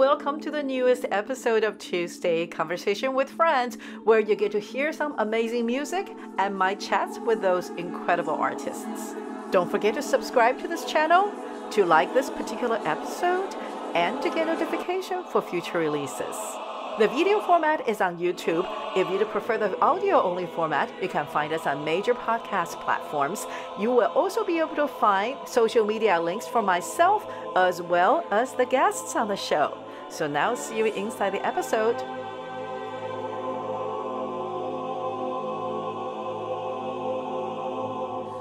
welcome to the newest episode of Tuesday Conversation with Friends, where you get to hear some amazing music and my chats with those incredible artists. Don't forget to subscribe to this channel, to like this particular episode, and to get notification for future releases. The video format is on YouTube. If you prefer the audio-only format, you can find us on major podcast platforms. You will also be able to find social media links for myself as well as the guests on the show. So now see you inside the episode.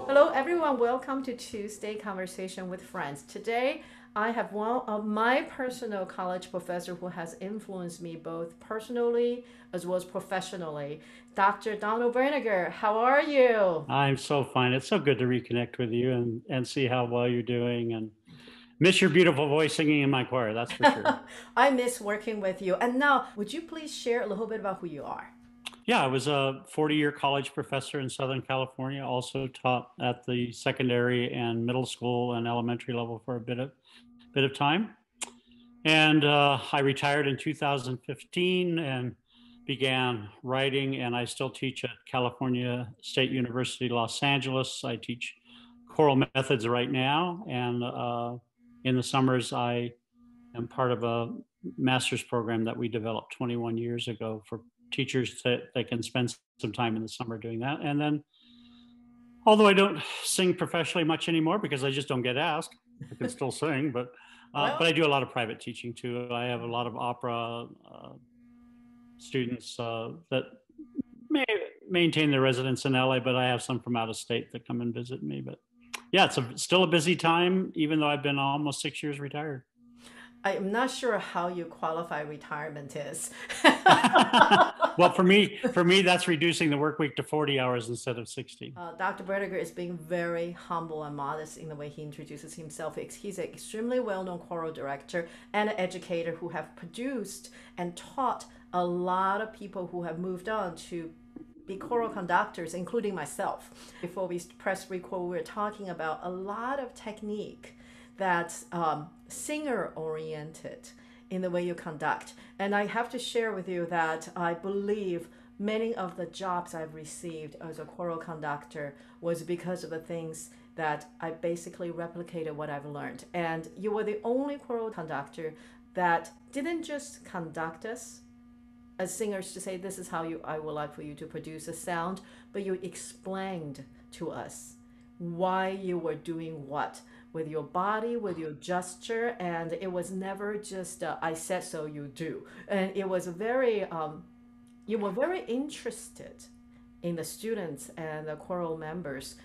Hello everyone, welcome to Tuesday Conversation with Friends. Today, I have one of my personal college professor who has influenced me both personally as well as professionally, Dr. Donald Brinegar. How are you? I'm so fine. It's so good to reconnect with you and see how well you're doing and miss your beautiful voice singing in my choir, that's for sure. I miss working with you. And now, would you please share a little bit about who you are? Yeah, I was a 40-year college professor in Southern California, also taught at the secondary and middle school and elementary level for a bit of time. And I retired in 2015 and began writing, and I still teach at California State University, Los Angeles. I teach choral methods right now, and in the summers I am part of a master's program that we developed 21 years ago for teachers that can spend some time in the summer doing that. And then, although I don't sing professionally much anymore because I just don't get asked, I can still sing, but I do a lot of private teaching too. I have a lot of opera students that may maintain their residence in LA, but I have some from out of state that come and visit me. But yeah, it's still a busy time, even though I've been almost 6 years retired. I'm not sure how you qualify retirement is. Well, for me, that's reducing the work week to 40 hours instead of 60. Dr. Brinegar is being very humble and modest in the way he introduces himself. He's an extremely well-known choral director and an educator who have produced and taught a lot of people who have moved on to be choral conductors, including myself. Before we press record, we were talking about a lot of technique that's singer-oriented in the way you conduct. And I have to share with you that I believe many of the jobs I've received as a choral conductor was because of the things that I basically replicated what I've learned. And you were the only choral conductor that didn't just conduct us as singers to say, this is how I would like for you to produce a sound, but you explained to us why you were doing what with your body, with your gesture, and it was never just I said so, you do. And it was very, you were very interested in the students and the choral members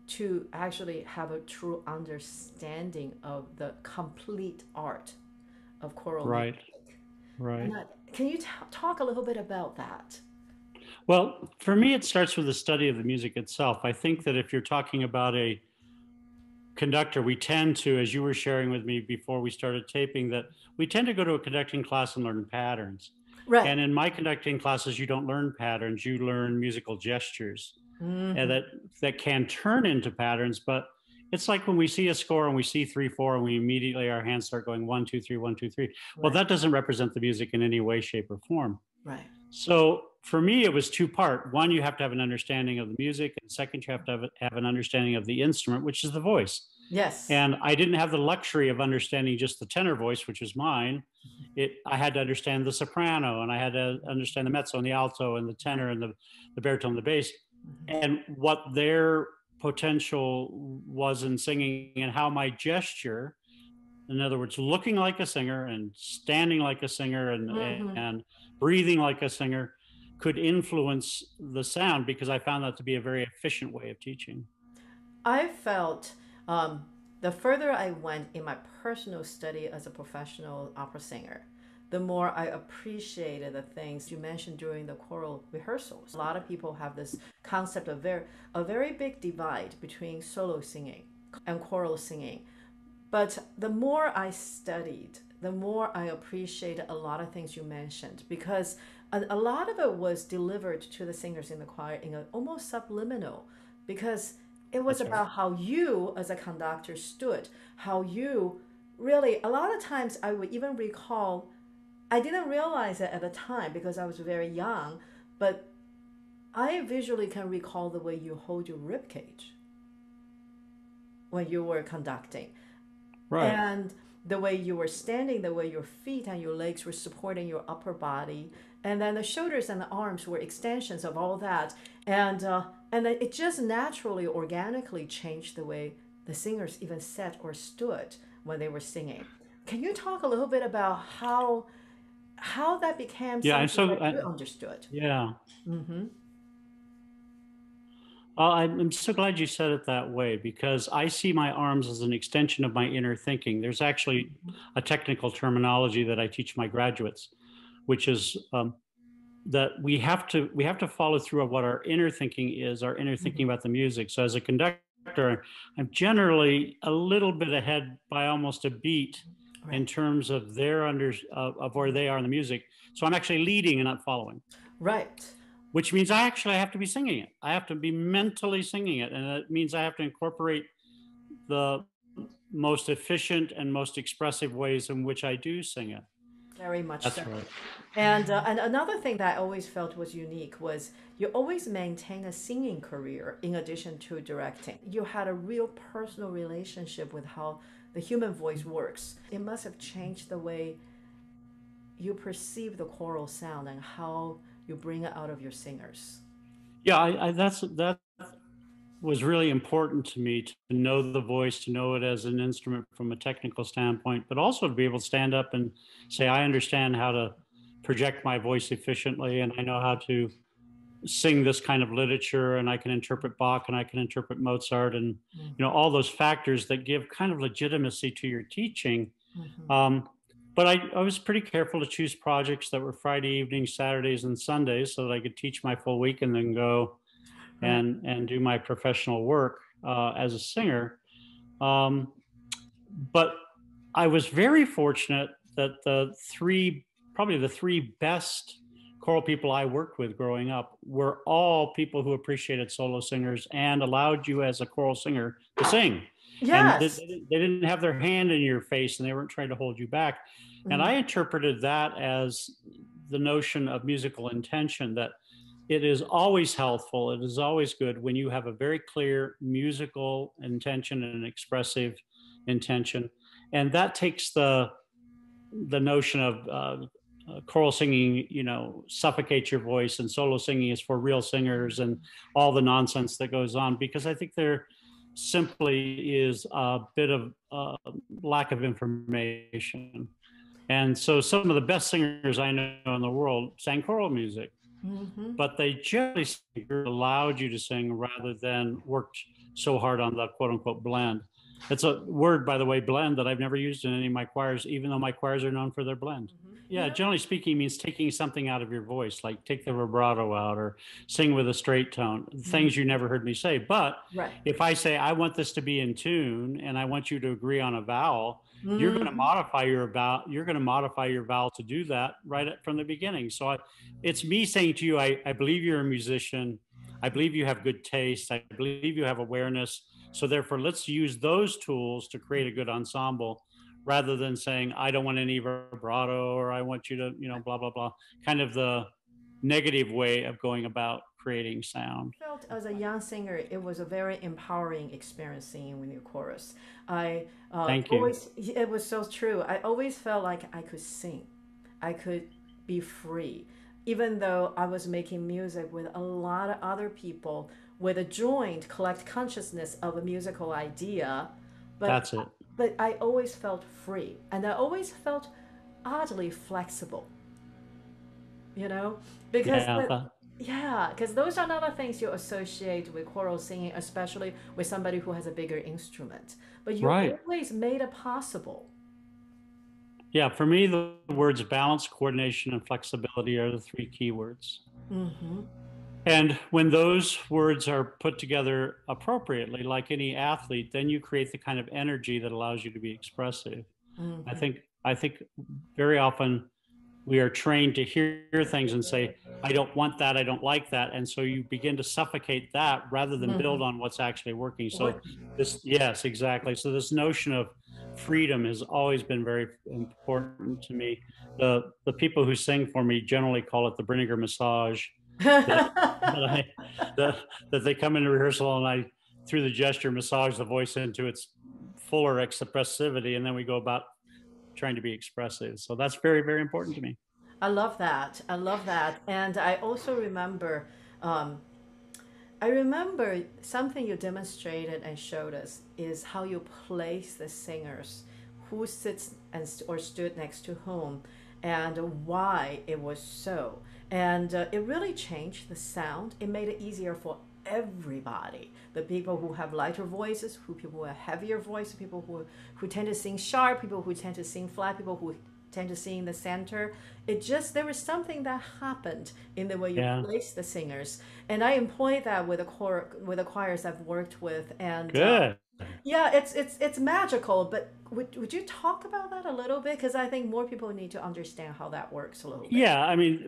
to actually have a true understanding of the complete art of choral Right, music. right. Can you talk a little bit about that? Well, for me, it starts with the study of the music itself. I think that if you're talking about a conductor, we tend to, as you were sharing with me before we started taping, that we tend to go to a conducting class and learn patterns. Right. And in my conducting classes, you don't learn patterns, you learn musical gestures. And that can turn into patterns. But it's like when we see a score and we see 3/4 and we immediately, our hands start going 1 2 3 1 2 3. Well, that doesn't represent the music in any way, shape, or form. Right. So for me, it was two-part. One, you have to have an understanding of the music, and second, you have to have an understanding of the instrument, which is the voice. Yes. And I didn't have the luxury of understanding just the tenor voice, which is mine. I had to understand the soprano, and I had to understand the mezzo and the alto and the tenor and the baritone and the bass, and what their potential was in singing, and how my gesture, in other words, looking like a singer and standing like a singer and breathing like a singer, could influence the sound, because I found that to be a very efficient way of teaching. I felt the further I went in my personal study as a professional opera singer, the more I appreciated the things you mentioned during the choral rehearsals. A lot of people have this concept of a very big divide between solo singing and choral singing. But the more I studied, the more I appreciated a lot of things you mentioned, because a lot of it was delivered to the singers in the choir in an almost subliminal, because it was about how you as a conductor stood, how you really, a lot of times I would even recall, I didn't realize it at the time because I was very young, but I visually can recall the way you hold your rib cage when you were conducting. Right. And the way you were standing, the way your feet and your legs were supporting your upper body, and then the shoulders and the arms were extensions of all that, and then it just naturally, organically changed the way the singers even sat or stood when they were singing. Can you talk a little bit about how that became Yeah. And something so, that you understood? yeah. Mm-hmm. I'm so glad you said it that way because I see my arms as an extension of my inner thinking. There's actually a technical terminology that I teach my graduates, which is that we have to follow through of what our inner thinking is, our inner thinking about the music. So as a conductor, I'm generally a little bit ahead by almost a beat Right. in terms of their of where they are in the music. So I'm actually leading and not following. Right. Which means I actually have to be singing it. I have to be mentally singing it. And it means I have to incorporate the most efficient and most expressive ways in which I do sing it. Very much so. That's right. And another thing that I always felt was unique was you always maintain a singing career in addition to directing. You had a real personal relationship with how the human voice works. It must have changed the way you perceive the choral sound and how you bring it out of your singers. Yeah, that was really important to me to know the voice, to know it as an instrument from a technical standpoint, but also to be able to stand up and say, I understand how to project my voice efficiently, and I know how to sing this kind of literature, and I can interpret Bach and I can interpret Mozart, and all those factors that give kind of legitimacy to your teaching. Um, but I was pretty careful to choose projects that were Friday evenings, Saturdays, and Sundays so that I could teach my full week and then go Right. and do my professional work as a singer. Um, but I was very fortunate that probably the three best choral people I worked with growing up were all people who appreciated solo singers and allowed you as a choral singer to sing. And Yes. they didn't have their hand in your face and they weren't trying to hold you back. And I interpreted that as the notion of musical intention, that it is always healthful, it is always good when you have a very clear musical intention and an expressive intention. And that takes the notion of choral singing, suffocates your voice, and solo singing is for real singers, and all the nonsense that goes on, because I think there simply is a bit of lack of information. And so some of the best singers I know in the world sang choral music, but they generally allowed you to sing rather than worked so hard on the quote unquote blend. It's a word, by the way, blend, that I've never used in any of my choirs, even though my choirs are known for their blend. Yeah, generally speaking, means taking something out of your voice, like take the vibrato out or sing with a straight tone, things you never heard me say. But Right. if I say, I want this to be in tune and I want you to agree on a vowel, you're going to modify your vowel to do that right from the beginning. So it's me saying to you, I believe you're a musician. I believe you have good taste. I believe you have awareness. So therefore, let's use those tools to create a good ensemble, rather than saying, I don't want any vibrato, or I want you to, blah, blah, blah. Kind of the negative way of going about creating sound. Felt as a young singer, it was a very empowering experience singing with your chorus. I Thank you. always, it was so true. I always felt like I could sing, I could be free, even though I was making music with a lot of other people with a joint collect consciousness of a musical idea. But That's it. But I always felt free, and I always felt oddly flexible. You know, because because those are not the things you associate with choral singing, especially with somebody who has a bigger instrument. But you right. always made it possible. Yeah, for me, the words balance, coordination, and flexibility are the three key words. And when those words are put together appropriately, like any athlete, then you create the kind of energy that allows you to be expressive. I think very often we are trained to hear things and say, I don't want that, I don't like that. And so you begin to suffocate that rather than build on what's actually working. So yes, exactly. So this notion of freedom has always been very important to me. The people who sing for me generally call it the Brinegar massage. That that I that, that they come into rehearsal and I, through the gesture, massage the voice into its fuller expressivity, and then we go about trying to be expressive. So that's very, very important to me. I love that. I love that. And I also remember, um, I remember something you demonstrated and showed us is how you place the singers, who sits and or stood next to whom, and why it was so. And it really changed the sound. It made it easier for everybody. The people who have lighter voices, who people who have heavier voices, people who tend to sing sharp, people who tend to sing flat, people who tend to sing in the center. It just, there was something that happened in the way you Yeah. place the singers, and I employ that with the choirs I've worked with, and Good. yeah, it's magical. But would you talk about that a little bit? Because I think more people need to understand how that works a little bit. Yeah, I mean,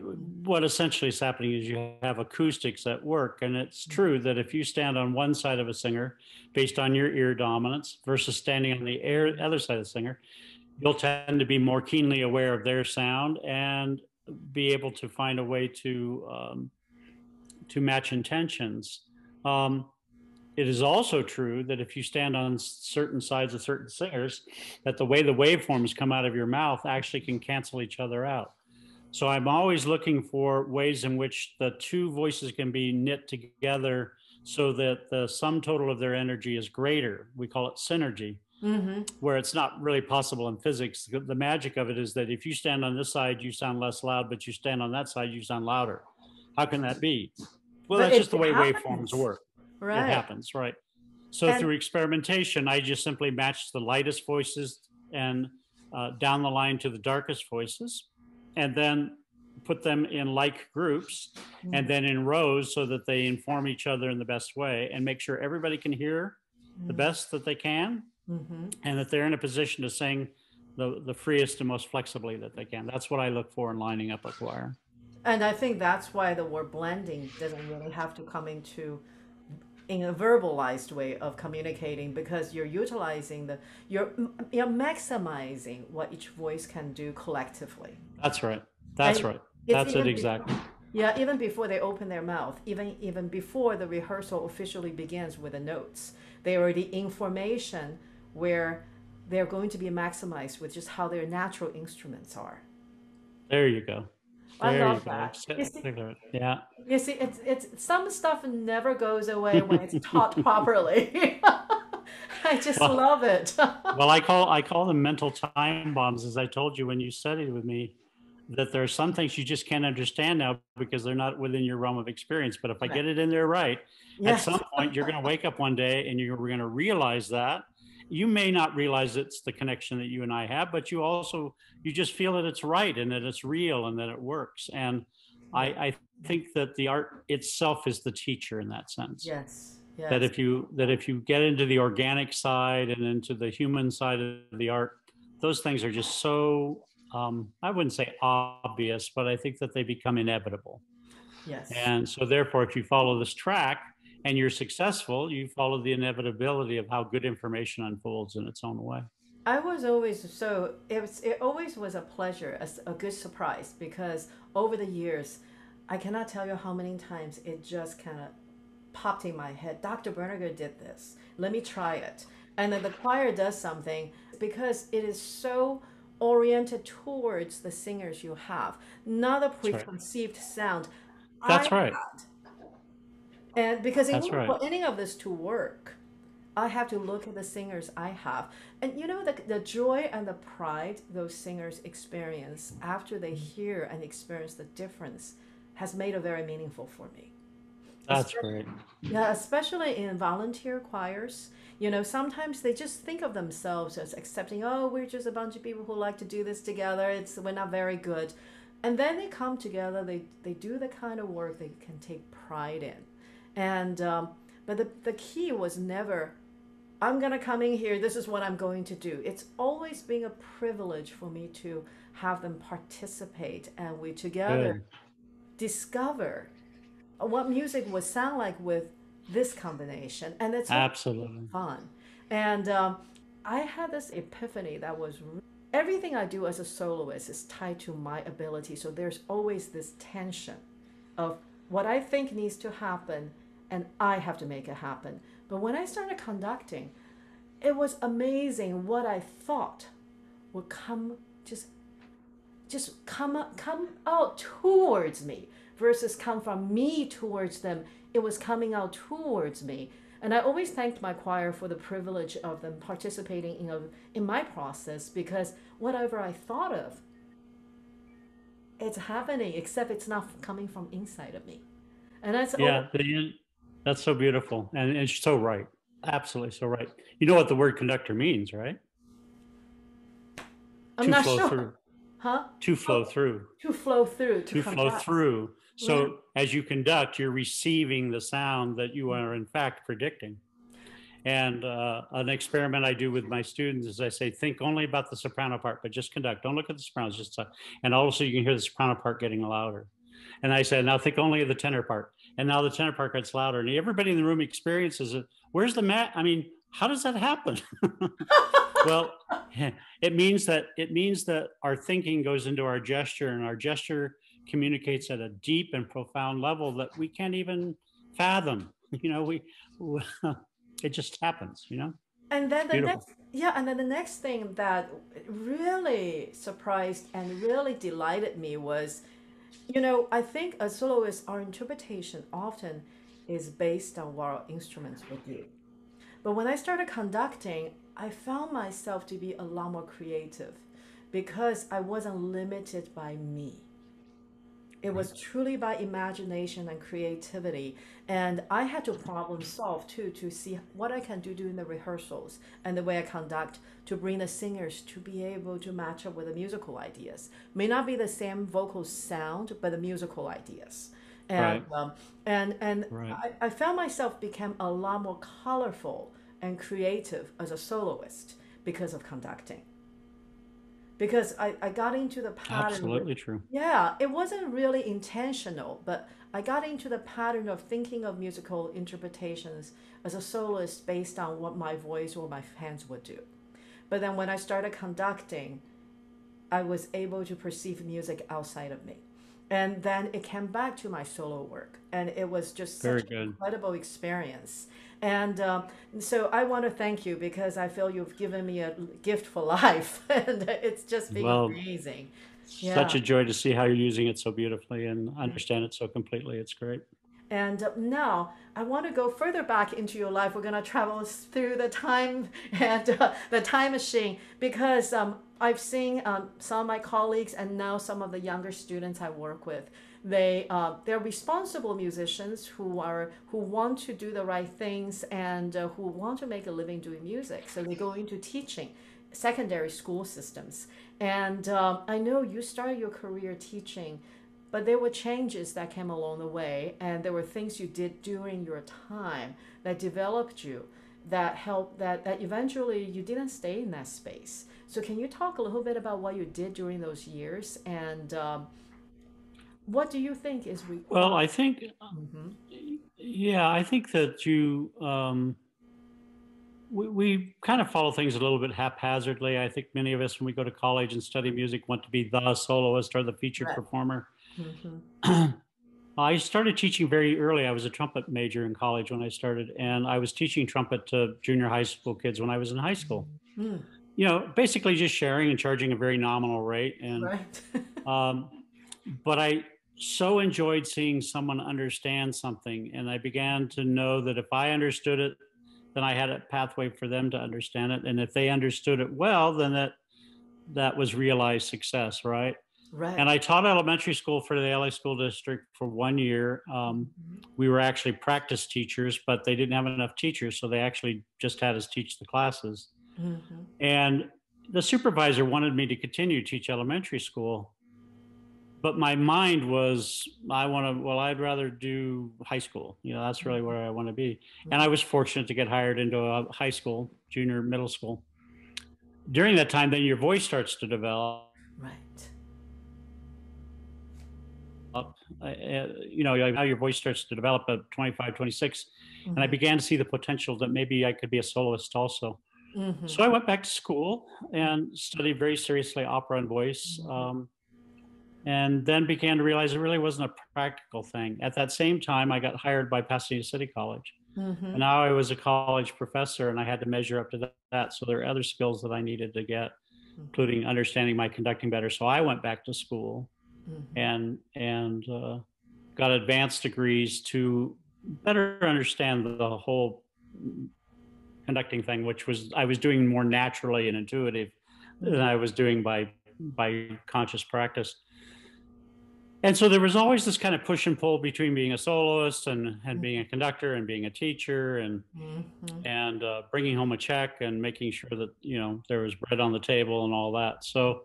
what essentially is happening is you have acoustics at work, and it's true that if you stand on one side of a singer based on your ear dominance versus standing on the other side of the singer, you'll tend to be more keenly aware of their sound and be able to find a way to match intentions. Um, it is also true that if you stand on certain sides of certain singers, that the way the waveforms come out of your mouth actually can cancel each other out. So I'm always looking for ways in which the two voices can be knit together so that the sum total of their energy is greater. We call it synergy, Mm-hmm. where it's not really possible in physics. The magic of it is that if you stand on this side, you sound less loud, but you stand on that side, you sound louder. How can that be? Well, But that's just it the way waveforms happens, work. It right? happens, right? So And through experimentation, I just simply match the lightest voices and down the line to the darkest voices, and then put them in like groups and then in rows so that they inform each other in the best way and make sure everybody can hear the best that they can mm-hmm. and that they're in a position to sing the freest and most flexibly that they can. That's what I look for in lining up a choir. And I think that's why the word blending doesn't really have to come into in a verbalized way of communicating, because you're utilizing you're maximizing what each voice can do collectively. That's right. That's And right. it's That's it even before, exactly. yeah, even before they open their mouth, even before the rehearsal officially begins with the notes, they already information where they're going to be maximized with just how their natural instruments are. There you go. I There you love go. that. Yeah. You see, it's some stuff never goes away when it's taught properly. I just Well, love it. well, I call them mental time bombs, as I told you when you studied with me, that there are some things you just can't understand now because they're not within your realm of experience. But if I Right. get it in there right, at Yes. some point you're going to wake up one day and you're going to realize that. You may not realize it's the connection that you and I have, but you just feel that it's right and that it's real and that it works. And Yeah. I think that the art itself is the teacher in that sense. Yes. That Yes. if you get into the organic side and into the human side of the art, those things are just so I wouldn't say obvious, but I think that they become inevitable. Yes. And so therefore, if you follow this track and you're successful, you follow the inevitability of how good information unfolds in its own way. I was always so it always was a pleasure, a good surprise, because over the years, I cannot tell you how many times it just kind of popped in my head. Dr. Brinegar did this. Let me try it. And then the choir does something because it is so oriented towards the singers you have, not a That's right. preconceived sound. I That's right. and because in That's order right. for any of this to work, I have to look at the singers I have. And you know, the joy and the pride those singers experience after they hear and experience the difference has made it very meaningful for me. That's great. Yeah, especially in volunteer choirs. You know, sometimes they just think of themselves as accepting, oh, we're just a bunch of people who like to do this together. We're not very good. And then they come together, they do the kind of work they can take pride in. And but the key was never, I'm gonna come in here, this is what I'm going to do. It's always been a privilege for me to have them participate, and we together Good. discover what music would sound like with this combination, and it's always Absolutely. fun. And I had this epiphany that was everything I do as a soloist is tied to my ability. So there's always this tension of what I think needs to happen and I have to make it happen. But when I started conducting, it was amazing what I thought would come just come out towards me versus come from me towards them. It was coming out towards me. And I always thanked my choir for the privilege of them participating in my process, because whatever I thought of, it's happening, except it's not coming from inside of me. And that's that's so beautiful, and it's so right, absolutely so right. You know what the word conductor means, right? I'm not flow sure. Through. Huh? To flow through. To flow through. To flow through. So right. As you conduct, you're receiving the sound that you are in fact predicting. And an experiment I do with my students is I say, think only about the soprano part, but just conduct. Don't look at the sopranos, just and all of a sudden you can hear the soprano part getting louder. And I said, now think only of the tenor part. And now the tenor part gets louder. And everybody in the room experiences it. Where's the mat? I mean, how does that happen? Well, it means that our thinking goes into our gesture, and our gesture communicates at a deep and profound level that we can't even fathom. You know, it just happens, you know. And then the next thing that really surprised and really delighted me was, I think as soloists, our interpretation often is based on what our instruments would do. But when I started conducting, I found myself to be a lot more creative because I wasn't limited by me. It was truly by imagination and creativity. And I had to problem solve too, to see what I can do during the rehearsals and the way I conduct to bring the singers to be able to match up with the musical ideas. May not be the same vocal sound, but the musical ideas. And Right. I found myself became a lot more colorful and creative as a soloist because of conducting. Because I got into the pattern. Absolutely true. Yeah, it wasn't really intentional, but I got into the pattern of thinking of musical interpretations as a soloist based on what my voice or my hands would do. But then when I started conducting, I was able to perceive music outside of me. And then it came back to my solo work, and it was just such an incredible experience. And so I want to thank you because I feel you've given me a gift for life, and it's just been amazing. Such a joy to see how you're using it so beautifully and understand it so completely. It's great. And now I want to go further back into your life. We're going to travel through the time and the time machine, because I've seen some of my colleagues and now some of the younger students I work with. They're responsible musicians who want to do the right things and who want to make a living doing music. So they go into teaching secondary school systems. And I know you started your career teaching, but there were changes that came along the way, and there were things you did during your time that developed you, that helped, that eventually you didn't stay in that space. So can you talk a little bit about what you did during those years, and what do you think is required? Well, I think, I think that we kind of follow things a little bit haphazardly. I think many of us, when we go to college and study music, want to be the soloist or the featured performer. I started teaching very early. I was a trumpet major in college when I started, and I was teaching trumpet to junior high school kids when I was in high school. Basically just sharing and charging a very nominal rate. And but I so enjoyed seeing someone understand something, and I began to know that if I understood it, then I had a pathway for them to understand it, and if they understood it well, then that was realized success, right? Right. And I taught elementary school for the LA School District for 1 year. We were actually practice teachers, but they didn't have enough teachers, so they actually just had us teach the classes. And the supervisor wanted me to continue to teach elementary school, but my mind was, I'd rather do high school. That's really where I want to be. And I was fortunate to get hired into a high school, junior middle school. During that time, then your voice starts to develop. Right. How your voice starts to develop at 25, 26. And I began to see the potential that maybe I could be a soloist also. So I went back to school and studied very seriously opera and voice. And then began to realize it really wasn't a practical thing. At that same time, I got hired by Pasadena City College. And now I was a college professor and I had to measure up to that. So there are other skills that I needed to get, including understanding my conducting better. So I went back to school and got advanced degrees to better understand the whole conducting thing, which was I was doing more naturally and intuitive than I was doing by conscious practice. And so there was always this kind of push and pull between being a soloist and being a conductor and being a teacher and bringing home a check and making sure that, you know, there was bread on the table and all that. So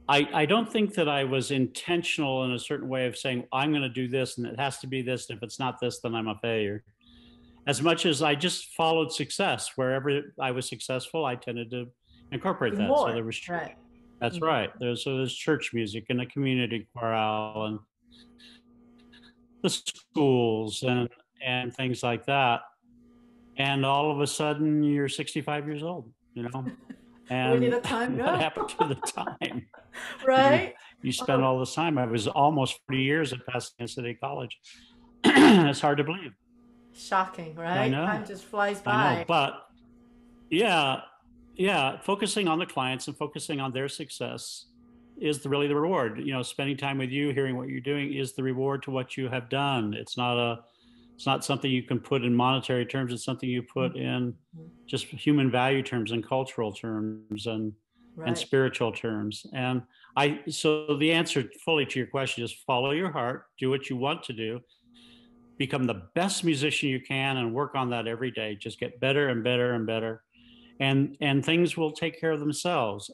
I don't think that I was intentional in a certain way of saying, I'm going to do this and it has to be this. And if it's not this, then I'm a failure. As much as I just followed success. Wherever I was successful, I tended to incorporate that. So there was right. That's right. There's church music and a community chorale and the schools and things like that. And all of a sudden you're 65 years old, you know, and Where did the time go? what happened to the time? Right? You spend all this time. I was almost 40 years at Pasadena City College. It's hard to believe. Shocking, right? I know. Time just flies by. I know, but yeah, focusing on the clients and focusing on their success is really the reward. You know, spending time with you, hearing what you're doing is the reward to what you have done. It's not something you can put in monetary terms. It's something you put in just human value terms and cultural terms and spiritual terms. And so the answer fully to your question is follow your heart, do what you want to do, become the best musician you can and work on that every day. Just get better and better and better. And things will take care of themselves.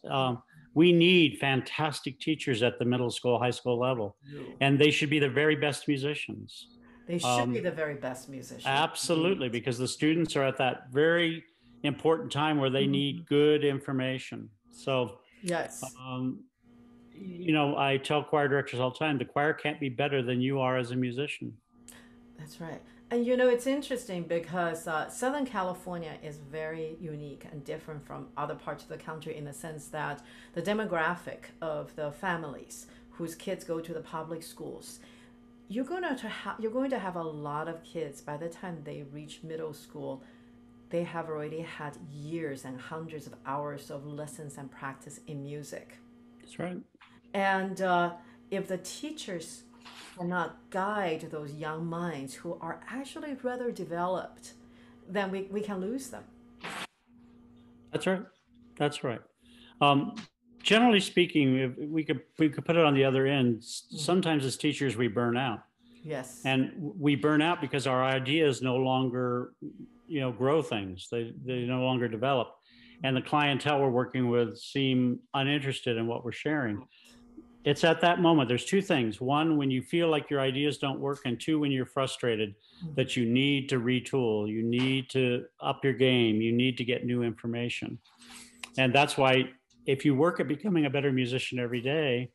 We need fantastic teachers at the middle school, high school level, and they should be the very best musicians. They should be the very best musicians. Absolutely, because the students are at that very important time where they need good information. So, yes, you know, I tell choir directors all the time, the choir can't be better than you are as a musician. That's right. And you know, it's interesting because Southern California is very unique and different from other parts of the country in the sense that the demographic of the families whose kids go to the public schools, you're going to have a lot of kids by the time they reach middle school. They have already had years and hundreds of hours of lessons and practice in music. That's right. And if the teachers cannot guide those young minds who are actually rather developed, then we can lose them. That's right. That's right. Generally speaking, we could put it on the other end. Sometimes as teachers, we burn out. Yes. And we burn out because our ideas no longer, you know, grow things. They no longer develop. And the clientele we're working with seem uninterested in what we're sharing. It's at that moment. There's two things. One, when you feel like your ideas don't work, and two, when you're frustrated that you need to retool, you need to up your game, you need to get new information. And that's why if you work at becoming a better musician every day,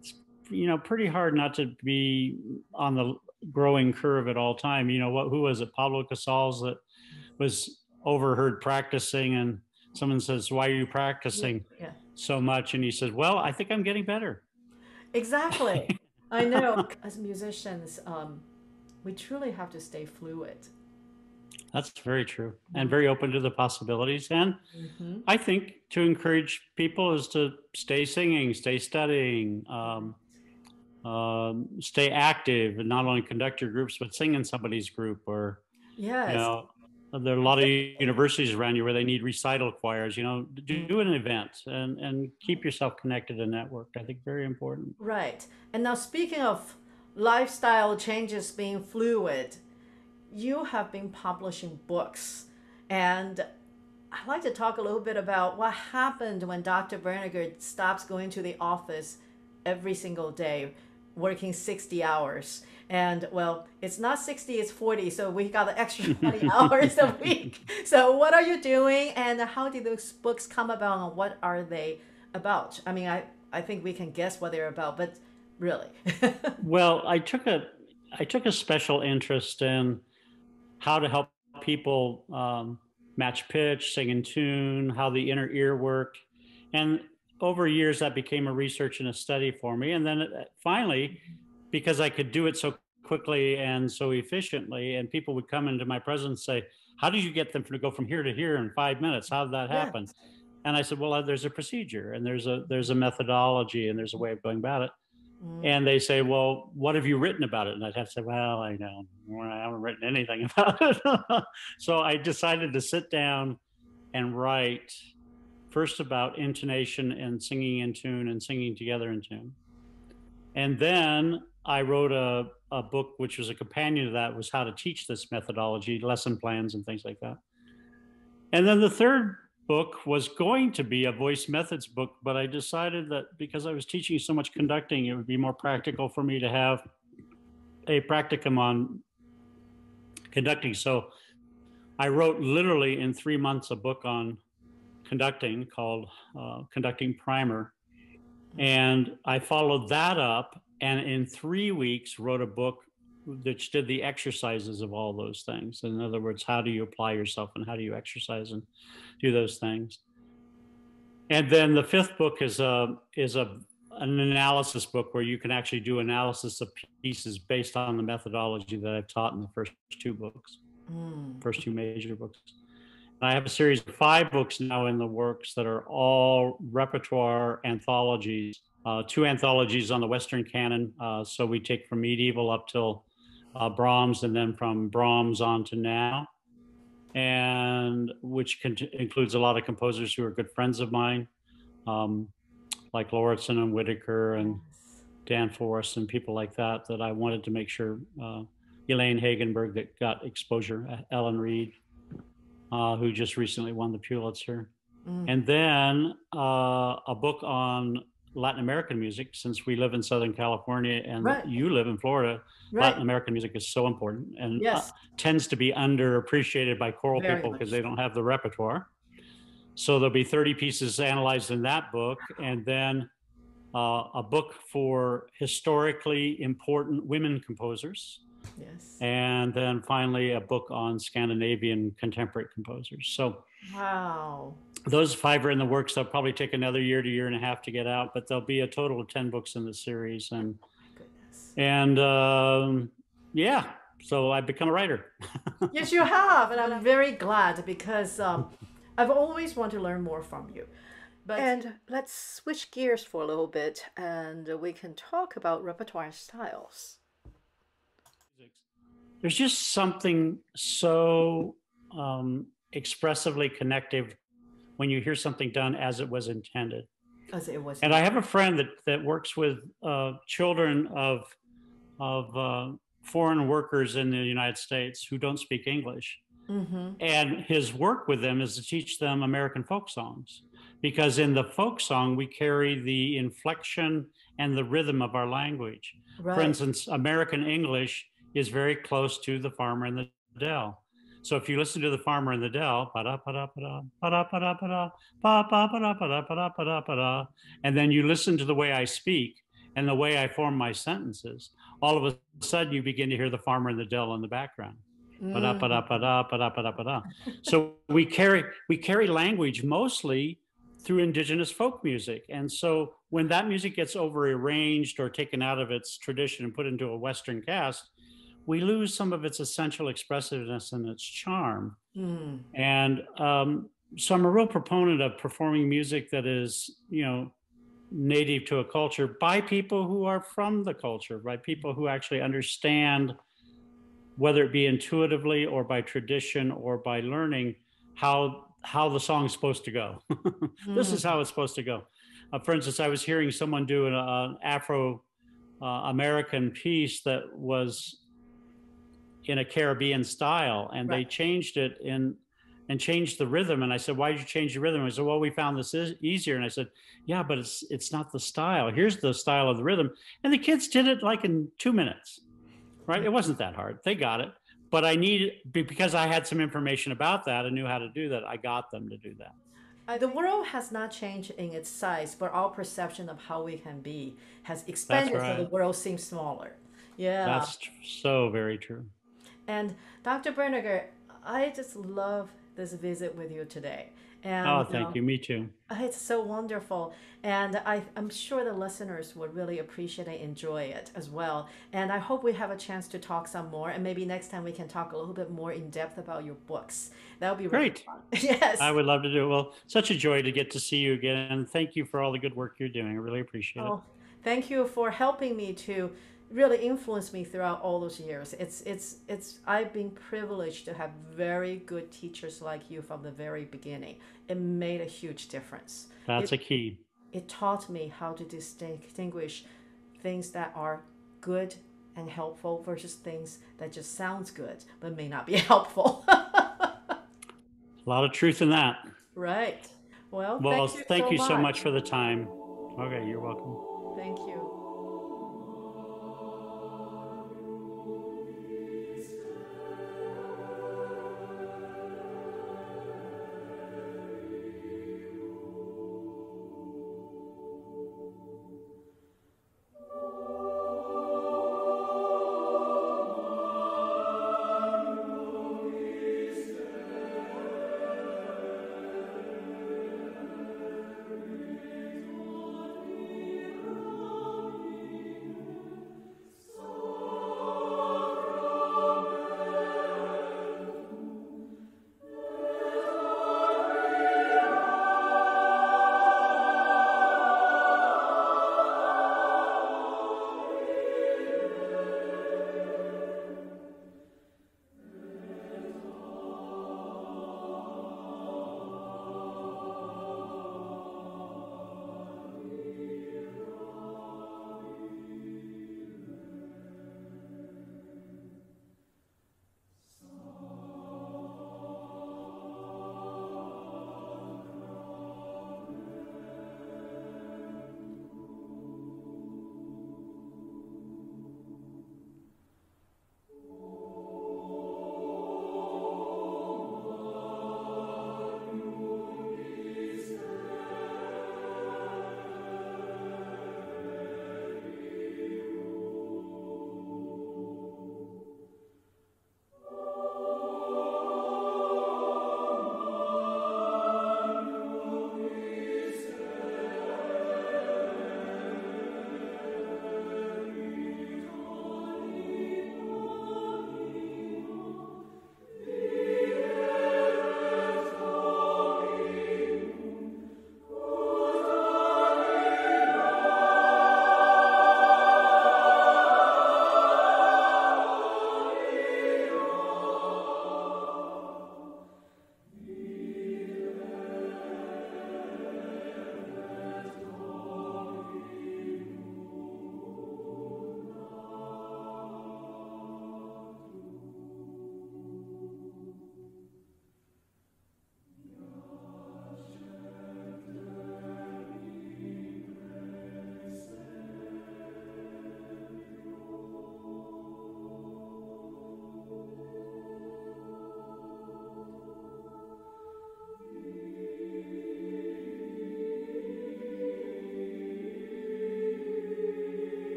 it's, you know, pretty hard not to be on the growing curve at all time. You know, who was it? Pablo Casals that was overheard practicing, and someone says, "Why are you practicing so much?" And he says, "Well, I think I'm getting better." Exactly. I know. As musicians, we truly have to stay fluid. That's very true, and very open to the possibilities. And I think to encourage people is to stay singing, stay studying, stay active, and not only conduct your groups, but sing in somebody's group. Or, you know, there are a lot of universities around you where they need recital choirs. You know, do an event and keep yourself connected and networked. I think very important. Right. And now, speaking of lifestyle changes being fluid, you have been publishing books, and I'd like to talk a little bit about what happened when Dr. Brinegar stops going to the office every single day, working 60 hours. And well, it's not 60, it's 40. So we got the extra 20 hours a week. So what are you doing, and how did those books come about, and what are they about? I mean, I think we can guess what they're about, but really. Well, I took a special interest in how to help people match pitch, sing in tune, how the inner ear worked. And over years, that became a research and a study for me. And then finally, because I could do it so quickly and so efficiently, and people would come into my presence and say, how did you get them to go from here to here in 5 minutes? How did that happen? Yes. And I said, well, there's a procedure and there's a methodology and there's a way of going about it. And they say, well, what have you written about it? And I'd have to say, well, I haven't written anything about it. So I decided to sit down and write first about intonation and singing in tune and singing together in tune. And then I wrote a book, which was a companion to that, was how to teach this methodology, lesson plans and things like that. And then the third book was going to be a voice methods book, but I decided that because I was teaching so much conducting, it would be more practical for me to have a practicum on conducting. So I wrote literally in 3 months a book on conducting called Conducting Primer. And I followed that up and in 3 weeks wrote a book that did the exercises of all those things. In other words, how do you apply yourself and how do you exercise and do those things? And then the fifth book is an analysis book where you can actually do analysis of pieces based on the methodology that I've taught in the first two books, first two major books. And I have a series of 5 books now in the works that are all repertoire anthologies, 2 anthologies on the Western canon. So we take from medieval up till Brahms, and then from Brahms on to now, and which includes a lot of composers who are good friends of mine, like Lauridsen and Whitacre and Dan Forrest and people like that, that I wanted to make sure, Elaine Hagenberg that got exposure, Ellen Reed, who just recently won the Pulitzer. And then a book on Latin American music, since we live in Southern California and you live in Florida. Latin American music is so important and tends to be underappreciated by choral people because they don't have the repertoire. So there'll be 30 pieces analyzed in that book, and then a book for historically important women composers. Yes. And then finally a book on Scandinavian contemporary composers. So wow. Those 5 are in the works. They'll probably take another year to year and a half to get out, but there'll be a total of 10 books in the series. And yeah, so I've become a writer. Yes, you have, and I'm very glad because I've always wanted to learn more from you. And let's switch gears for a little bit, and we can talk about repertoire styles. There's just something so expressively connective when you hear something done as it was intended. As it was. And I have a friend that works with children of foreign workers in the United States who don't speak English. And his work with them is to teach them American folk songs, because in the folk song, we carry the inflection and the rhythm of our language. For instance, American English is very close to The Farmer in the Dell. So if you listen to The Farmer in the Dell, and then you listen to the way I speak and the way I form my sentences, all of a sudden you begin to hear The Farmer in the Dell in the background. So we carry language mostly through indigenous folk music. And so when that music gets over-arranged or taken out of its tradition and put into a Western cast, we lose some of its essential expressiveness and its charm. And so I'm a real proponent of performing music that is, native to a culture by people who are from the culture, by people who actually understand, whether it be intuitively or by tradition or by learning, how the song is supposed to go. This is how it's supposed to go. For instance, I was hearing someone do an Afro-American piece that was in a Caribbean style, and they changed it and changed the rhythm. And I said, why did you change the rhythm? And I said, well, we found this is easier. And I said, yeah, but it's not the style. Here's the style of the rhythm. And the kids did it like in 2 minutes, right? It wasn't that hard. They got it. But because I had some information about that and knew how to do that, I got them to do that. The world has not changed in its size, but our perception of how we can be has expanded, so the world seems smaller. Yeah. That's so very true. And Dr. Brinegar, I just love this visit with you today. And Oh, thank you. Me too. it's so wonderful. And I'm sure the listeners would really appreciate and enjoy it as well. And I hope we have a chance to talk some more. And maybe next time we can talk a little bit more in depth about your books. That would be really Great. fun. Yes. I would love to do it. Well, such a joy to get to see you again. And thank you for all the good work you're doing. I really appreciate it. Oh, thank you for helping me to really influence me throughout all those years. It's I've been privileged to have very good teachers like you from the very beginning. It made a huge difference. That's a key. It taught me how to distinguish things that are good and helpful versus things that just sounds good but may not be helpful. A lot of truth in that. Right. Well, Well, thank you so much for the time. Okay, you're welcome. Thank you.